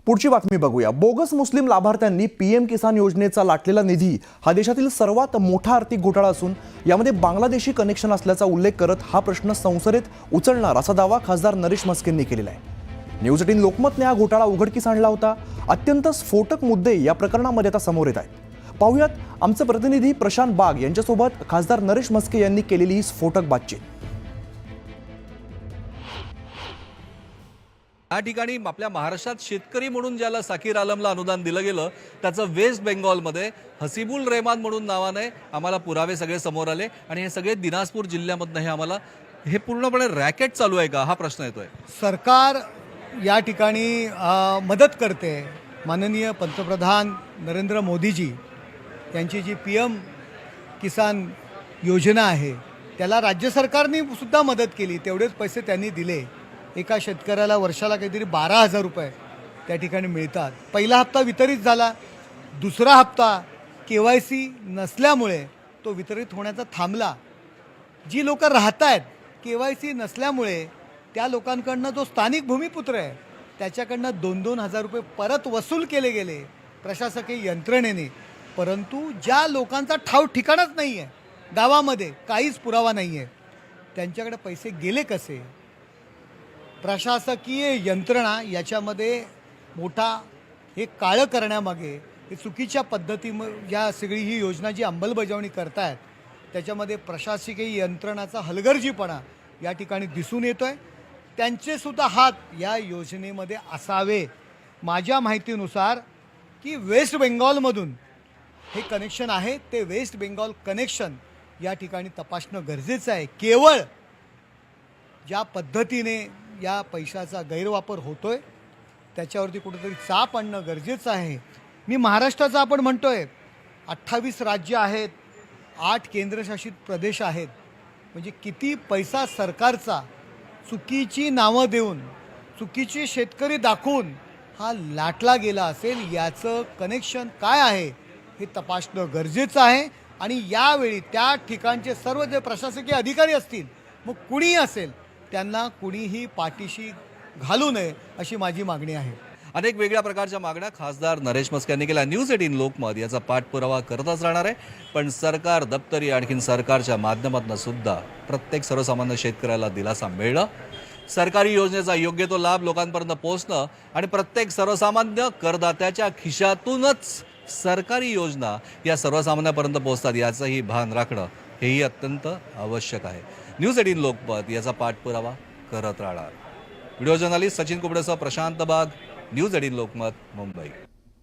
पुढची बातमी बघूया। बोगस मुस्लिम लाभार्थ्यांनी पीएम किसान योजनेचा लाटलेला निधी हा देशातील सर्वात मोठा आर्थिक घोटाळा असून यामध्ये बांगलादेशी कनेक्शन असल्याचा उल्लेख करत हा प्रश्न संसदेत उचलणार असा दावा खासदार नरेश मस्केंनी केलेला आहे। न्यूज 18 लोकमतने हा घोटाळा उघडकीस आणला होता। अत्यंत स्फोटक मुद्दे या प्रकरणामध्ये आता समोर येत आहेत। पाहूयात आमचे प्रतिनिधी प्रशांत बाग यांच्यासोबत खासदार नरेश मस्के यांनी केलेली ही स्फोटक बातचीत। या ठिकाणी आपल्या महाराष्ट्रात शेतकरी म्हणून ज्याला साकीर आलमला अनुदान दिलं गेलं त्याचं वेस्ट बेंगॉलमध्ये हसीबुल रहमान म्हणून नावाने आम्हाला पुरावे सगळे समोर आले आणि हे सगळे दिनाजपूर जिल्ह्यामधनं हे आम्हाला हे पूर्णपणे रॅकेट चालू आहे का हा प्रश्न येतोय। सरकार या ठिकाणी मदत करते। माननीय पंतप्रधान नरेंद्र मोदीजी यांची जी पीएम किसान योजना आहे त्याला राज्य सरकारने सुद्धा मदत केली, तेवढेच पैसे त्यांनी दिले। एका शेतकऱ्याला वर्षाला काहीतरी 12,000 रुपये त्या ठिकाणी मिळतात। पहिला हप्ता वितरित झाला, दुसरा हप्ता KYC नसल्यामुळे तो वितरित होण्याचा थांबला। जी लोक राहत आहेत KYC नसल्यामुळे त्या लोकांकडनं जो स्थानिक भूमिपुत्र आहे त्याच्याकडनं 2-2 हजार रुपये परत वसूल केले गेले प्रशासकीय यंत्रणेने। परंतु ज्या लोकांचा ठाव ठिकाणच नाही आहे, गावामध्ये काहीच पुरावा नाही आहे, त्यांच्याकडे पैसे गेले कसे? प्रशासकीय यंत्रणा याच्यामध्ये मोठा हे काळं करण्यामागे हे चुकीच्या पद्धती या सगळी ही योजना जी अंमलबजावणी करतायत त्याच्यामध्ये प्रशासकीय यंत्रणाचा हलगर्जीपणा या ठिकाणी दिसून येतोय। त्यांचे सुद्धा हात या योजनेमध्ये असावे। माझ्या माहितीनुसार की वेस्ट बेंगॉलमधून हे कनेक्शन आहे, ते वेस्ट बेंगॉल कनेक्शन या ठिकाणी तपासणं गरजेचं आहे। केवळ ज्या पद्धतीने या पैशाचा गैरवापर होतोय त्याच्यावरती कुठेतरी चाप आणणं गरजेचं आहे। मी महाराष्ट्राचा आपण म्हणतोय 28 राज्य आहेत, 8 केंद्रशासित प्रदेश आहेत, म्हणजे किती पैसा सरकारचा चुकीची नावं देऊन चुकीचे शेतकरी दाखवून हा लाटला गेला असेल, याचं कनेक्शन काय आहे हे तपासणं गरजेचं आहे। आणि यावेळी त्या ठिकाणचे सर्व जे प्रशासकीय अधिकारी असतील, मग कुणीही असेल, त्यांना कुणीही पाठीशी घालू नये अशी माझी मागणी आहे। अनेक वेगळ्या प्रकारच्या मागण्या खासदार नरेश मस्के यांनी केल्या। न्यूज 18 लोकमत याचा पाठपुरावा करतच राहणार आहे, पण सरकार दप्तरी आणखीन सरकारच्या माध्यमातून सुद्धा प्रत्येक सर्वसामान्य शेतकऱ्याला दिलासा मिळणं, सरकारी योजनेचा योग्य तो लाभ लोकांपर्यंत पोहोचणं आणि प्रत्येक सर्वसामान्य करदात्याच्या खिशातूनच सरकारी योजना या सर्वसामान्यापर्यंत पोहोचतात याचंही भान राखणं हेही अत्यंत आवश्यक आहे। न्यूज 18 लोकमत याचा पाठपुरावा करत राहणार। व्हिडिओ जर्नलिस्ट सचिन कुबडेसह प्रशांत बाग, न्यूज 18 लोकमत, मुंबई।